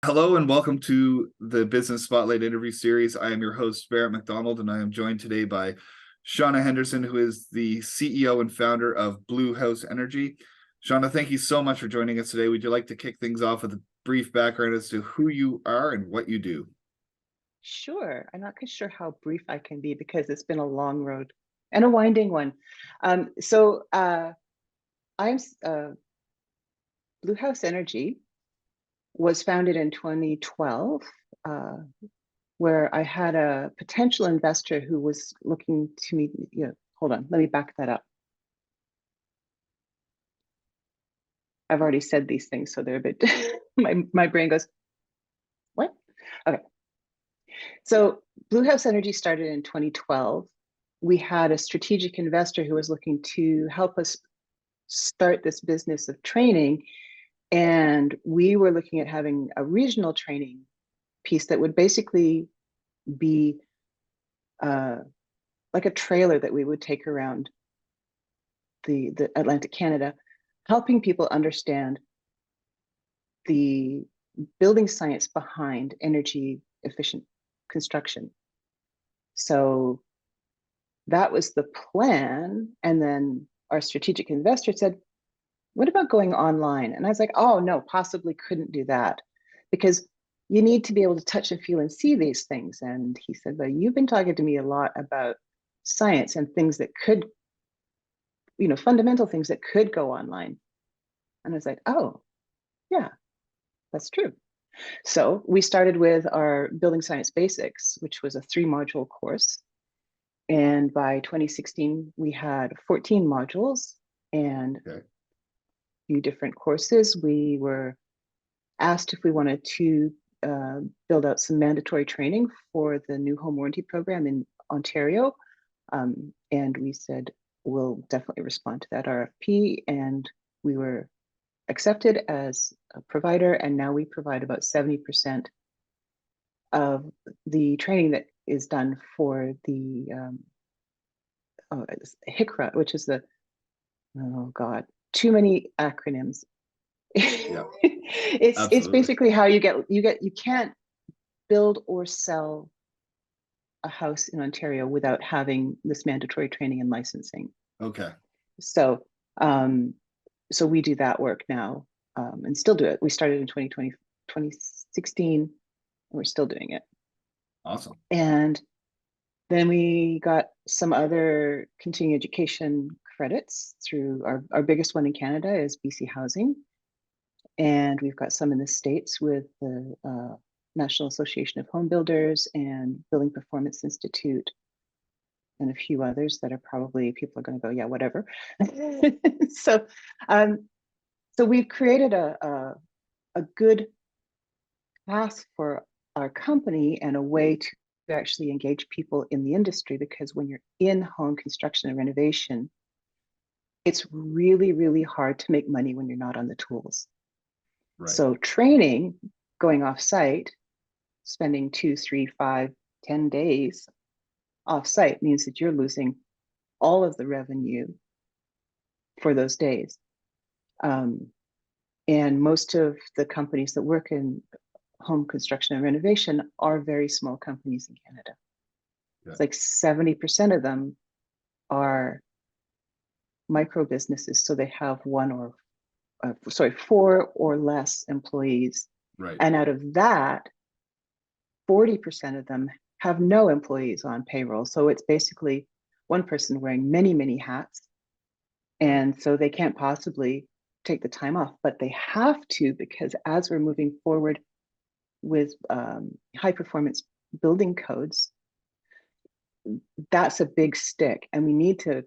Hello and welcome to the Business Spotlight interview series. I am your host, Barrett McDonald, and I am joined today by Shawna Henderson, who is the CEO and founder of Blue House Energy. Shawna, thank you so much for joining us today. Would you like to kick things off with a brief background as to who you are and what you do? Sure. I'm not quite sure how brief I can be because it's been a long road and a winding one. Um, so uh, I'm Blue House Energy was founded in 2012, uh, where I had a potential investor who was looking to meet. Hold on, let me back that up. I've already said these things, so they're a bit. my brain goes, what? Okay. So Blue House Energy started in 2012. We had a strategic investor who was looking to help us start this business of training. And we were looking at having a regional training piece that would basically be uh, like a trailer that we would take around the Atlantic Canada, helping people understand the building science behind energy efficient construction. So that was the plan. And then our strategic investor said, what about going online? And I was like, oh, no, possibly couldn't do that because you need to be able to touch and feel and see these things. And he said, well, you've been talking to me a lot about science and things that could, fundamental things that could go online. And I was like, oh, yeah, that's true. So we started with our building science basics, which was a 3-module course. And by 2016, we had 14 modules and Okay. few different courses. We were asked if we wanted to build out some mandatory training for the new home warranty program in Ontario. And we said, we'll definitely respond to that RFP. And we were accepted as a provider. And now we provide about 70% of the training that is done for the HICRA, which is oh God, too many acronyms. Yeah, It's absolutely. basically how you can't build or sell a house in Ontario without having this mandatory training and licensing. Okay. So so we do that work now, and still do it. We started in 2016, and we're still doing it. Awesome. And then we got some other continuing education credits through our biggest one in Canada is BC Housing. And we've got some in the States with the National Association of Home Builders and Building Performance Institute and a few others that are probably people are going to go, yeah, whatever. so, um, so we've created a good path for our company and a way to actually engage people in the industry because when you're in home construction and renovation, it's really, really hard to make money when you're not on the tools. Right. So training, going off site, spending 2, 3, 5, 10 days off site means that you're losing all of the revenue for those days. And most of the companies that work in home construction and renovation are very small companies in Canada. Yeah. It's like 70% of them are micro businesses. So they have 4 or less employees. Right. And out of that, 40% of them have no employees on payroll. So it's basically one person wearing many, many hats. And so they can't possibly take the time off, but they have to because as we're moving forward with high performance building codes, that's a big stick and we need to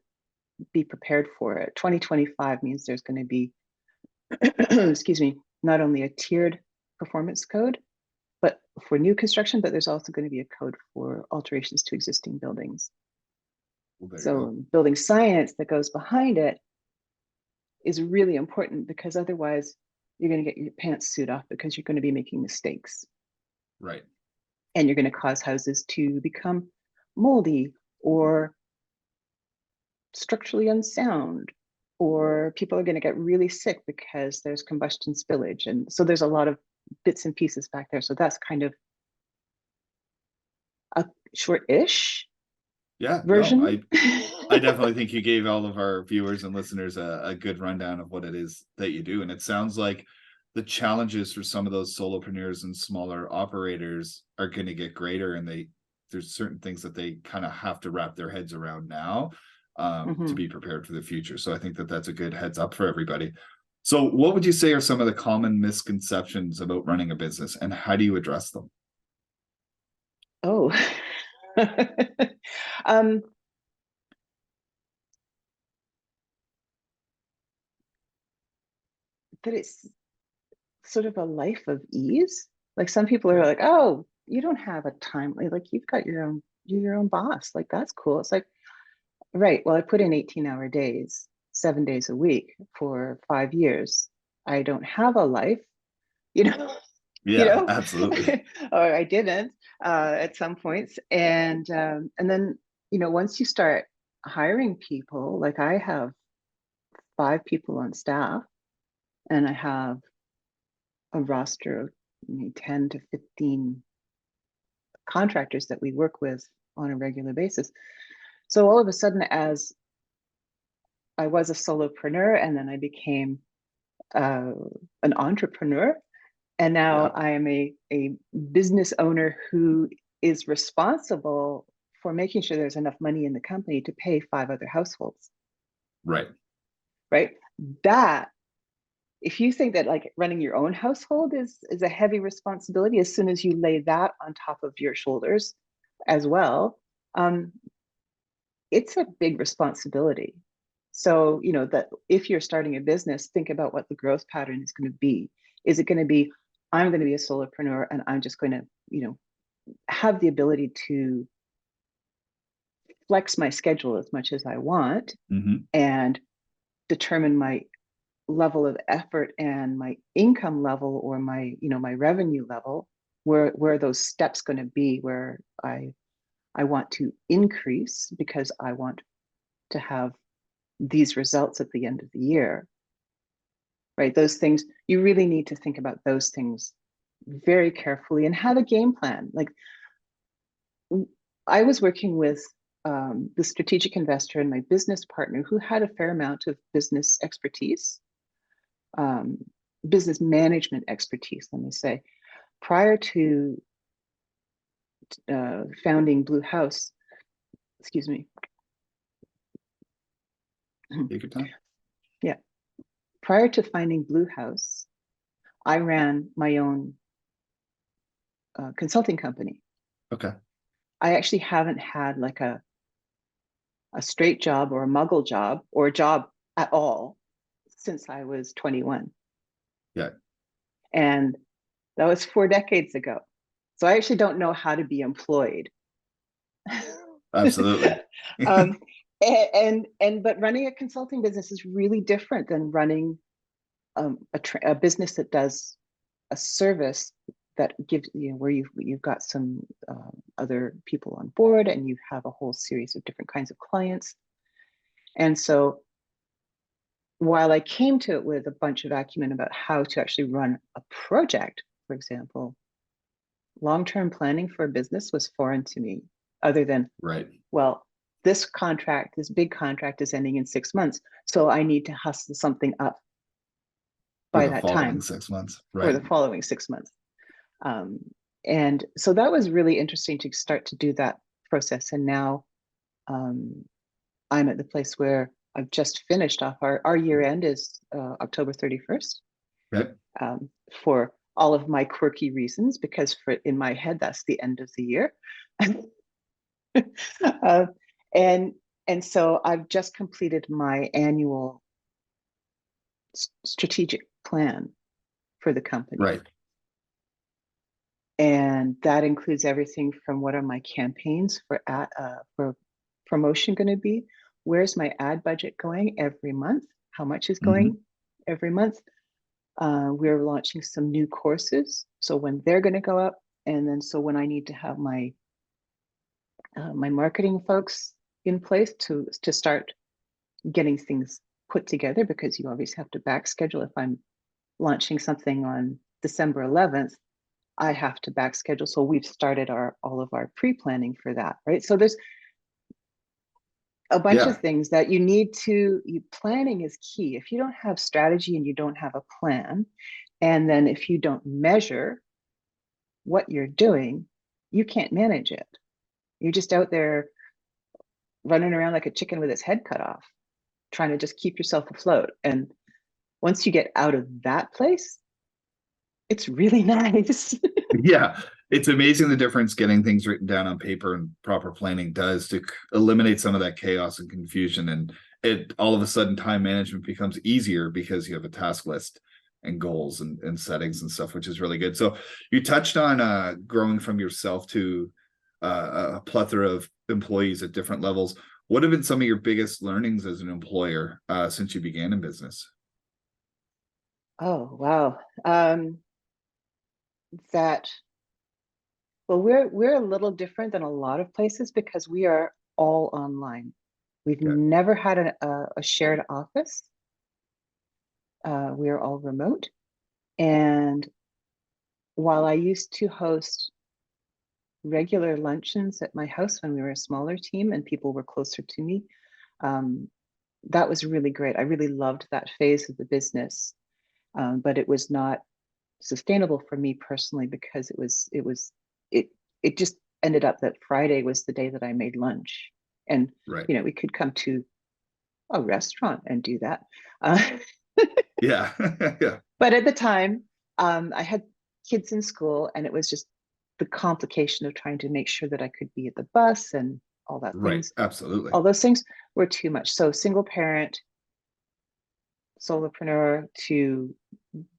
be prepared for it. 2025 means there's going to be, excuse me, not only a tiered performance code, but for new construction, but there's also going to be a code for alterations to existing buildings. Well, there you So go. building science that goes behind it is really important because otherwise you're going to get your pants suit off because you're going to be making mistakes. Right. And you're going to cause houses to become moldy or structurally unsound, or people are going to get really sick because there's combustion spillage. And so there's a lot of bits and pieces back there. So that's kind of a short-ish Yeah, no, version. I definitely think you gave all of our viewers and listeners a good rundown of what it is that you do. And it sounds like the challenges for some of those solopreneurs and smaller operators are going to get greater, and there's certain things that they kind of have to wrap their heads around now, to be prepared for the future. So I think that that's a good heads up for everybody. So what would you say are some of the common misconceptions about running a business, and how do you address them? Oh. um, that it's sort of a life of ease. Like some people are Okay. like, oh, you don't have a time, like you've got you're your own boss. Like that's cool. It's like, right. Well, I put in 18-hour days, 7 days a week for 5 years. I don't have a life, you know, you Yeah, know, absolutely. or I didn't at some points. And then, once you start hiring people, like I have 5 people on staff, and I have a roster of 10 to 15 contractors that we work with on a regular basis. So all of a sudden, as I was a solopreneur, and then I became uh, an entrepreneur, and now Yeah, I am a business owner who is responsible for making sure there's enough money in the company to pay 5 other households, right. right? That, if you think that like running your own household is a heavy responsibility, as soon as you lay that on top of your shoulders as well, um, it's a big responsibility. So, that if you're starting a business, think about what the growth pattern is going to be. Is it going to be, I'm going to be a solopreneur and I'm just going to, have the ability to flex my schedule as much as I want Hmm. and determine my level of effort and my income level, or my revenue level, where those steps going to be, where I want to increase because I want to have these results at the end of the year, right? Those things, you really need to think about those things very carefully and have a game plan. Like I was working with the strategic investor and my business partner who had a fair amount of business expertise, um, business management expertise, let me say, prior to founding Blue House. Excuse me. Take your time. Yeah. Prior to finding Blue House, I ran my own consulting company. Okay. I actually haven't had like a straight job or a muggle job or a job at all since I was 21. Yeah, And that was 4 decades ago. So I actually don't know how to be employed. absolutely. um, but running a consulting business is really different than running a business that does a service that gives, where you've got some other people on board and you have a whole series of different kinds of clients. And so while I came to it with a bunch of acumen about how to actually run a project, for example, long-term planning for a business was foreign to me, other than, Right. well, this big contract is ending in 6 months. So I need to hustle something up For by the that following time 6 months. for Right. the following 6 months. Um, and so that was really interesting to start to do that process. And now um, I'm at the place where I've just finished off our year end is October 31st, Okay. for all of my quirky reasons, because in my head, that's the end of the year. uh, and and so I've just completed my annual strategic plan for the company. Right. And that includes everything from what are my campaigns for promotion going to be? Where's my ad budget going every month? How much is Hmm. going every month? We're launching some new courses, so when they're going to go up, and then so when I need to have my marketing folks in place to start getting things put together, because you obviously have to back schedule if I'm launching something on December 11th, I have to back schedule. So we've started all of our pre-planning for that, right? So there's a bunch Yeah. of things that you need to, planning is key. If you don't have strategy and you don't have a plan, and then if you don't measure what you're doing, you can't manage it. You're just out there running around like a chicken with its head cut off, trying to just keep yourself afloat. And once you get out of that place, it's really nice. Yeah, it's amazing the difference getting things written down on paper and proper planning does to eliminate some of that chaos and confusion. And it all of a sudden time management becomes easier because you have a task list and goals and settings and stuff, which is really good. So you touched on growing from yourself to a plethora of employees at different levels. What have been some of your biggest learnings as an employer since you began in business? Oh, wow. That Well, we're a little different than a lot of places because we are all online. We've Yeah. never had a shared office. We are all remote. And while I used to host regular luncheons at my house when we were a smaller team and people were closer to me, um, that was really great. I really loved that phase of the business, but it was not sustainable for me personally because it it just ended up that Friday was the day that I made lunch, and Right. we could come to a restaurant and do that. Uh, Yeah. Yeah. but at the time, I had kids in school, and it was just the complication of trying to make sure that I could be at the bus and all that Right. things. Absolutely. All those things were too much. So single parent, solopreneur to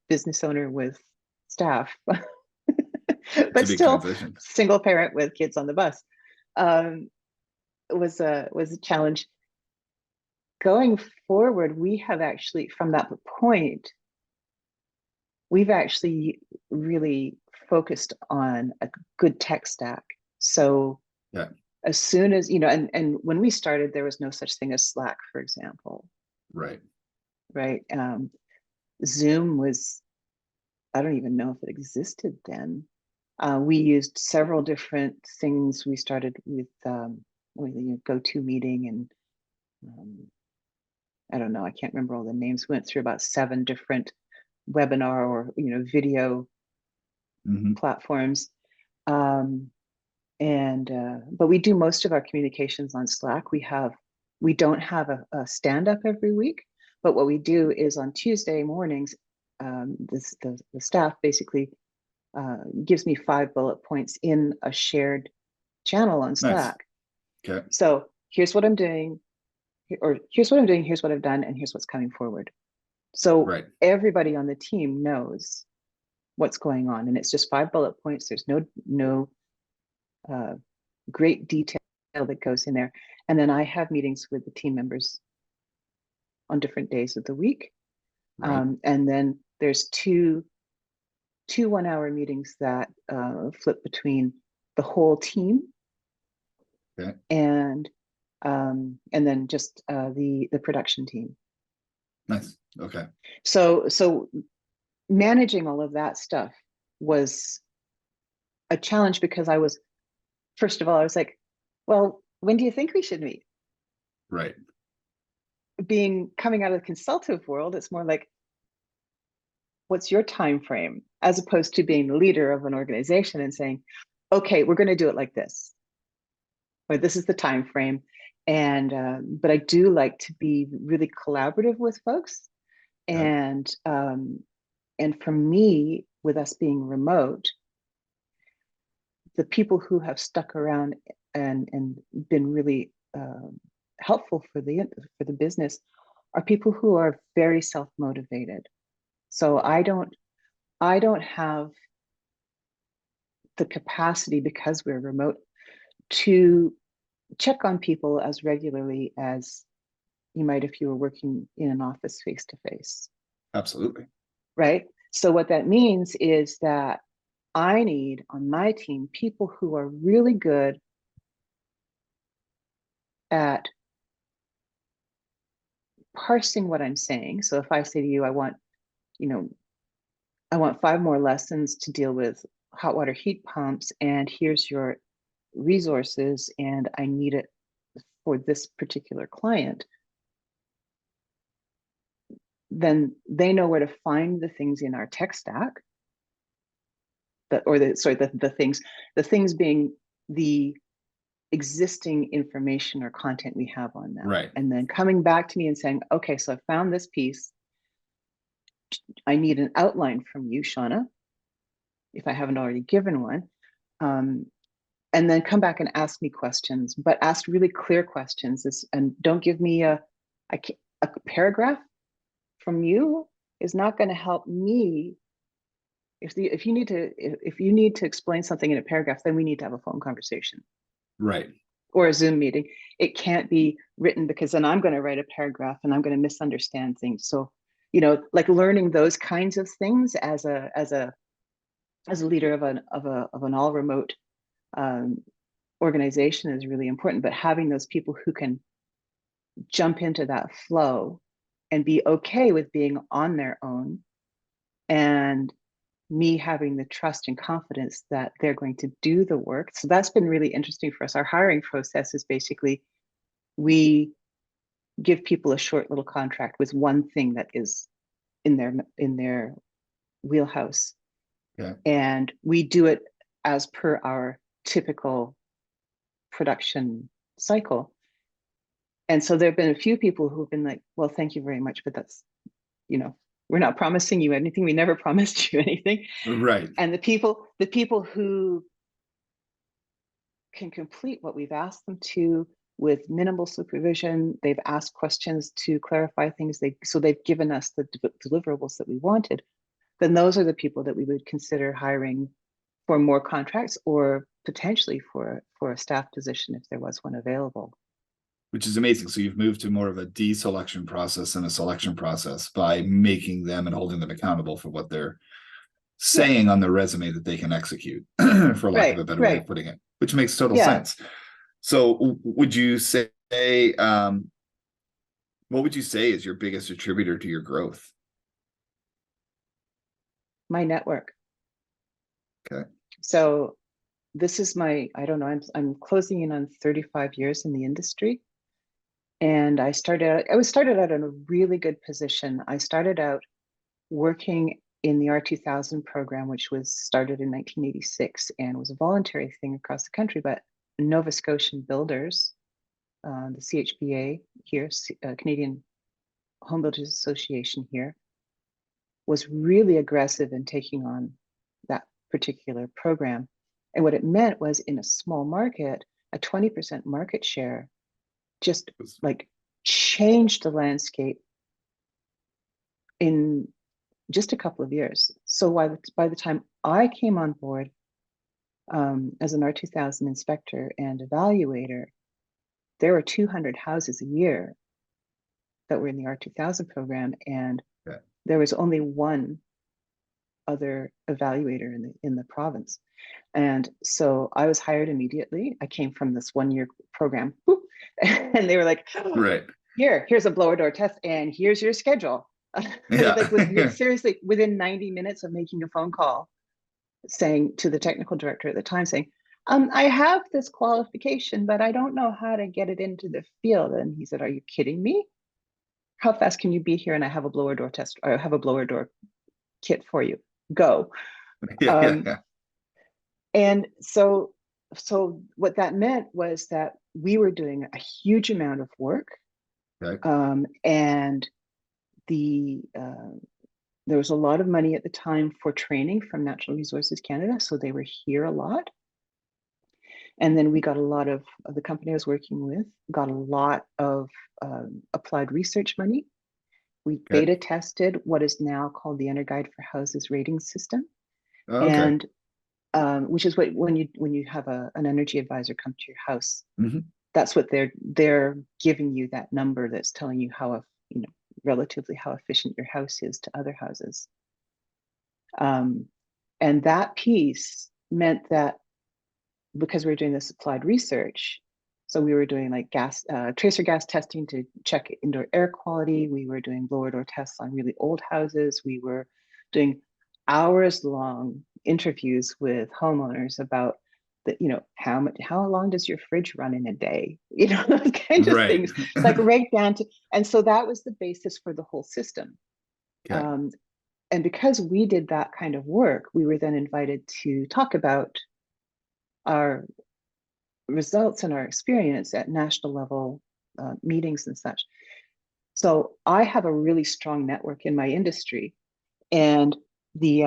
business owner with staff, It's a but big still transition. single parent with kids on the bus. Was a challenge. Going forward, we have actually, from that point, we've actually really focused on a good tech stack. So Yeah. as soon as, and when we started, there was no such thing as Slack, for example, Right. right? Zoom was, I don't even know if it existed then. We used several different things. We started with GoToMeeting and um, I don't know, I can't remember all the names. We went through about 7 different webinar or video Hmm. platforms. Um, and but we do most of our communications on Slack. We don't have a stand up every week, but what we do is on Tuesday mornings, the staff basically gives me 5 bullet points in a shared channel on Nice. Slack. Okay. So here's what I'm doing, or here's what I'm doing, here's what I've done, and here's what's coming forward. So Right. everybody on the team knows what's going on, and it's just 5 bullet points. There's no uh, great detail that goes in there. And then I have meetings with the team members on different days of the week. Right. And then there's two 1-hour meetings that flip between the whole team Okay. and then just the production team. Nice. Okay. So managing all of that stuff was a challenge because first of all, I was like, well, when do you think we should meet? Right. Coming out of the consultative world, it's more like, what's your time frame, as opposed to being the leader of an organization and saying, okay, we're going to do it like this, or this is the time frame. And but I do like to be really collaborative with folks. Yeah. And for me, with us being remote, the people who have stuck around and been really helpful for the business are people who are very self-motivated. So Right. I don't have the capacity, because we're remote, to check on people as regularly as you might if you were working in an office face to face, Absolutely. right? So what that means is that I need on my team people who are really good at parsing what I'm saying. So if I say to you, I want, you know, I want 5 more lessons to deal with hot water heat pumps, and here's your resources, and I need it for this particular client, then they know where to find the things in our tech stack, the things being the existing information or content we have on them. Right. And then coming back to me and saying, okay, so I found this piece. I need an outline from you, Shawna, if I haven't already given one. And then come back and ask me questions, but ask really clear questions. And don't give me a paragraph from you is not going to help me. If you need to explain something in a paragraph, then we need to have a phone conversation. Right. Or a Zoom meeting. It can't be written, because then I'm going to write a paragraph and I'm going to misunderstand things. So, like learning those kinds of things as a leader of an all remote organization is really important. But having those people who can jump into that flow and be okay with being on their own, and me having the trust and confidence that they're going to do the work. So that's been really interesting for us. Our hiring process is basically, we give people a short little contract with one thing that is in their wheelhouse. Yeah. And we do it as per our typical production cycle. And so there have been a few people who've been like, well, thank you very much, but that's, we're not promising you anything. We never promised you anything. Right. And the people who can complete what we've asked them to with minimal supervision, they've asked questions to clarify things, so they've given us the deliverables that we wanted, then those are the people that we would consider hiring for more contracts, or potentially for a staff position if there was one available. Which is amazing. So you've moved to more of a deselection process and a selection process by making them and holding them accountable for what they're saying on their resume that they can execute, for lack of a better way of putting it, which makes total sense. So would you say, what would you say is your biggest attributor to your growth? My network. Okay. So this is I don't know, I'm closing in on 35 years in the industry. And I started out in a really good position. I started out working in the R2000 program, which was started in 1986 and was a voluntary thing across the country. But Nova Scotian Builders, the CHBA here, Canadian Home Builders Association here, was really aggressive in taking on that particular program. And what it meant was, in a small market, a 20% market share just like changed the landscape in just a couple of years. So by the time I came on board as an R2000 inspector and evaluator, there were 200 houses a year that were in the R2000 program, and there was only one other evaluator in the province. And so I was hired immediately. I came from this 1-year program, and they were like, right, here's a blower door test, and here's your schedule. Seriously, within 90 minutes of making a phone call, saying to the technical director at the time, saying, I have this qualification, but I don't know how to get it into the field. And he said, are you kidding me? How fast can you be here? And I have a blower door test, or I have a blower door kit for you. Go. And so what that meant was that we were doing a huge amount of work. And there was a lot of money at the time for training from Natural Resources Canada, so they were here a lot. And then we got a lot of the company I was working with got a lot of applied research money. We beta tested what is now called the EnerGuide for Houses rating system, and which is what when you have an energy advisor come to your house, that's what they're giving you, that number that's telling you how relatively how efficient your house is to other houses. And that piece meant that because we were doing this applied research, so we were doing like tracer gas testing to check indoor air quality. We were doing blower door tests on really old houses. We were doing hours long interviews with homeowners about the, how long does your fridge run in a day? Those kind of Right. things, like right down to, and so that was the basis for the whole system. Okay. And because we did that kind of work, we were then invited to talk about our results and our experience at national level meetings and such. So I have a really strong network in my industry, and the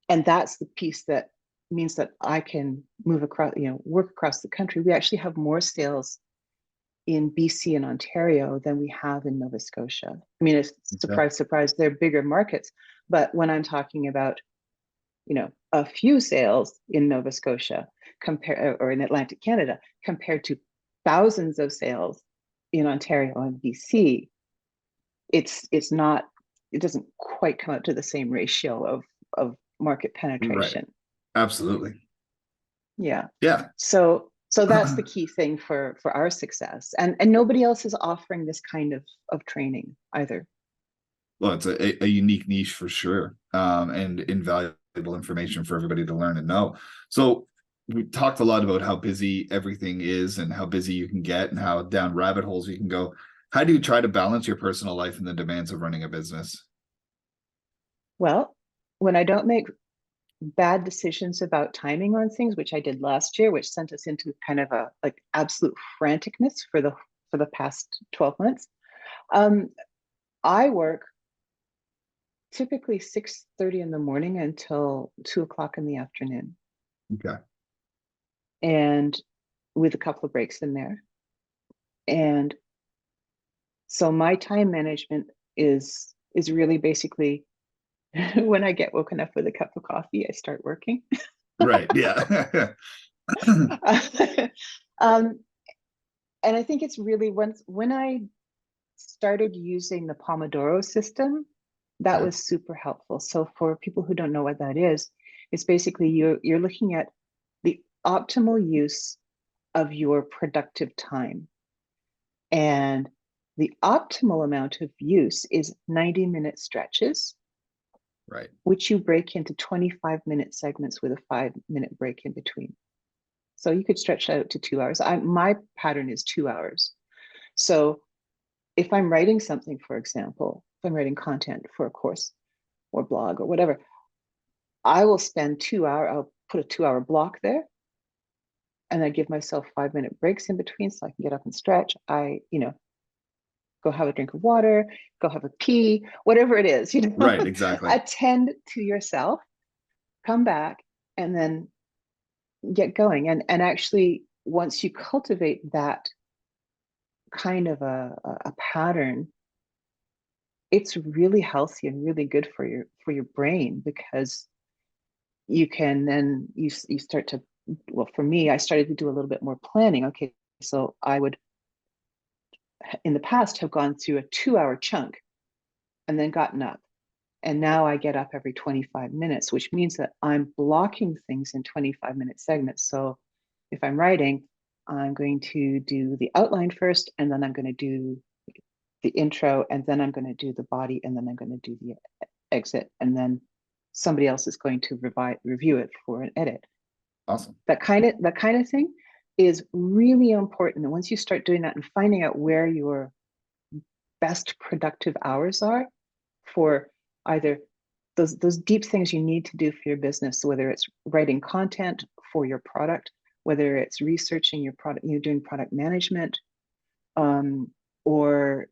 and that's the piece that means that I can move across, work across the country. We actually have more sales in BC and Ontario than we have in Nova Scotia. I mean, it's Okay. surprise, surprise, they're bigger markets. But when I'm talking about, a few sales in Nova Scotia or in Atlantic Canada compared to thousands of sales in Ontario and BC, it's not, it doesn't quite come out to the same ratio of market Right. penetration. Absolutely. Yeah. Yeah. So that's the key thing for our success. And nobody else is offering this kind of training either. Well, it's a unique niche for sure, and invaluable information for everybody to learn and know. So we talked a lot about how busy everything is and how busy you can get and how down rabbit holes you can go. How do you try to balance your personal life and the demands of running a business? Well, when I don't make bad decisions about timing on things, which I did last year, which sent us into kind of a like absolute franticness for the past 12 months. I work typically 6:30 in the morning until 2 o'clock in the afternoon, Okay. and with a couple of breaks in there. And so my time management is really basically when I get woken up with a cup of coffee, I start working. Right. Yeah. um, and I think it's really when I started using the Pomodoro system, that Okay. was super helpful. So for people who don't know what that is, it's basically you're looking at the optimal use of your productive time. And the optimal amount of use is 90-minute stretches, Right. which you break into 25-minute segments with a 5-minute break in between. So you could stretch out to 2 hours. My pattern is 2 hours. So if I'm writing something, for example, if I'm writing content for a course or blog or whatever, I will spend 2 hours, I'll put a 2 hour block there, and I give myself 5-minute breaks in between so I can get up and stretch. I, go have a drink of water, go have a pee, whatever it is, Right. Exactly. attend to yourself, come back, and then get going. And actually, once you cultivate that kind of a pattern, it's really healthy and really good for your brain, because you can then you start to, well, for me, I started to do a little bit more planning. Okay, so I would in the past have gone through a 2 hour chunk and then gotten up, and now I get up every 25 minutes, which means that I'm blocking things in 25-minute segments. So if I'm writing, I'm going to do the outline first, and then I'm going to do the intro, and then I'm going to do the body, and then I'm going to do the exit, and then somebody else is going to review it for an edit. Awesome. That kind of thing is really important. And once you start doing that and finding out where your best productive hours are for either those deep things you need to do for your business, whether it's writing content for your product, whether it's researching your product, doing product management, or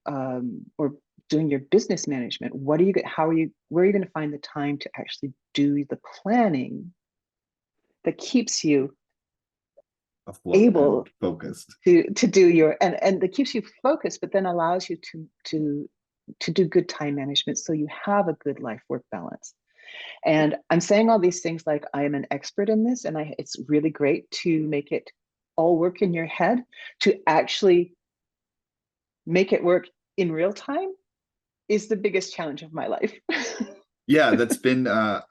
doing your business management. Where are you going to find the time to actually do the planning that keeps you Afloat and able focused. to do your, and that keeps you focused, but then allows you to do good time management, so you have a good life work balance. And I'm saying all these things like I am an expert in this, and it's really great to make it all work in your head. To actually make it work in real time is the biggest challenge of my life. Yeah, that's been a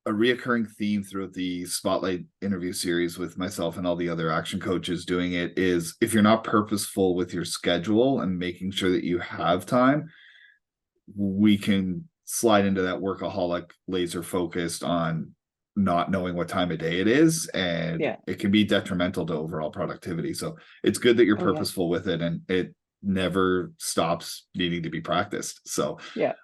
reoccurring theme throughout the Spotlight interview series with myself and all the other action coaches doing it is, if you're not purposeful with your schedule and making sure that you have time, we can slide into that workaholic laser focused on not knowing what time of day it is, and Yeah. it can be detrimental to overall productivity. So it's good that you're Oh, yeah. purposeful with it, and it never stops needing to be practiced. So Yeah.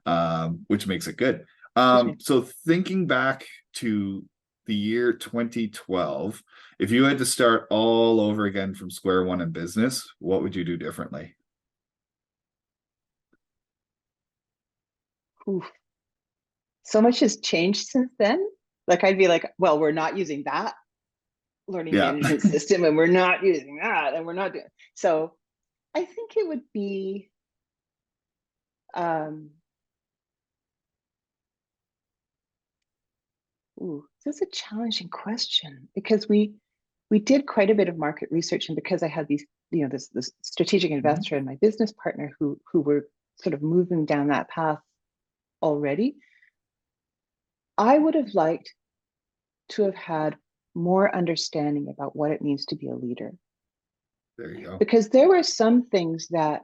which makes it good. Which So thinking back to the year 2012, if you had to start all over again from square one in business, what would you do differently? oof. So much has changed since then. Like I'd be like, well, we're not using that learning Yeah. management system, and we're not using that, and we're not doing. So I think it would be um that's a challenging question, because we did quite a bit of market research, and because I had these, this strategic Mhm. investor and my business partner who were sort of moving down that path already, I would have liked to have had more understanding about what it means to be a leader, There you go. because there were some things that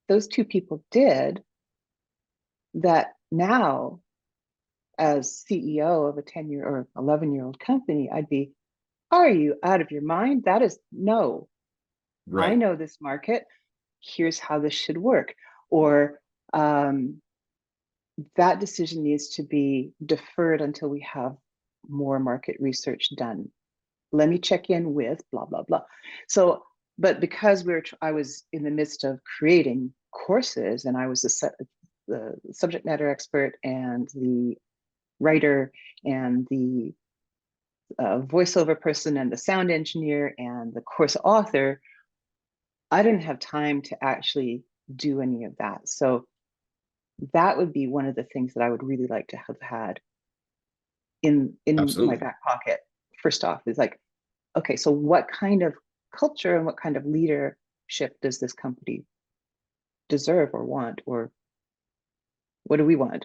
those two people did that now, as CEO of a 10-year or 11-year-old company, I'd be, are you out of your mind? That is no. I Right. know this market. Here's how this should work. Or um, that decision needs to be deferred until we have more market research done. Let me check in with blah, blah, blah. So, but because I was in the midst of creating courses, and I was the subject matter expert and the writer and the voiceover person and the sound engineer and the course author, I didn't have time to actually do any of that. So that would be one of the things that I would really like to have had in my Absolutely. back pocket. First off, is like, okay, so what kind of culture and what kind of leadership does this company deserve or want, or what do we want?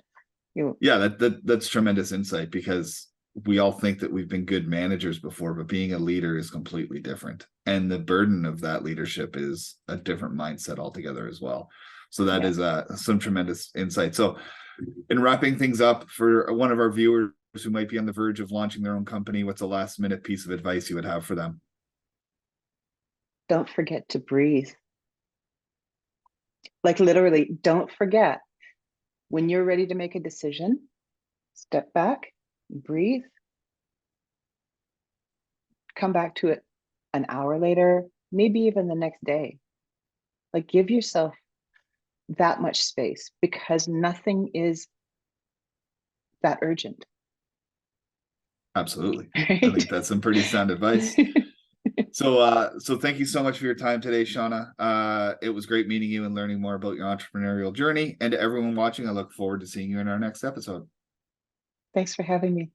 Yeah, that's tremendous insight, because we all think that we've been good managers before, but being a leader is completely different. And the burden of that leadership is a different mindset altogether as well. So that Yeah. is some tremendous insight. So in wrapping things up, for one of our viewers who might be on the verge of launching their own company, what's a last minute piece of advice you would have for them? Don't forget to breathe. Like literally, don't forget, when you're ready to make a decision, step back, breathe, come back to it an hour later, maybe even the next day. Like give yourself that much space, because nothing is that urgent. Absolutely. I Right? think that's some pretty sound advice. So thank you so much for your time today, Shawna. It was great meeting you and learning more about your entrepreneurial journey. And to everyone watching, I look forward to seeing you in our next episode. Thanks for having me.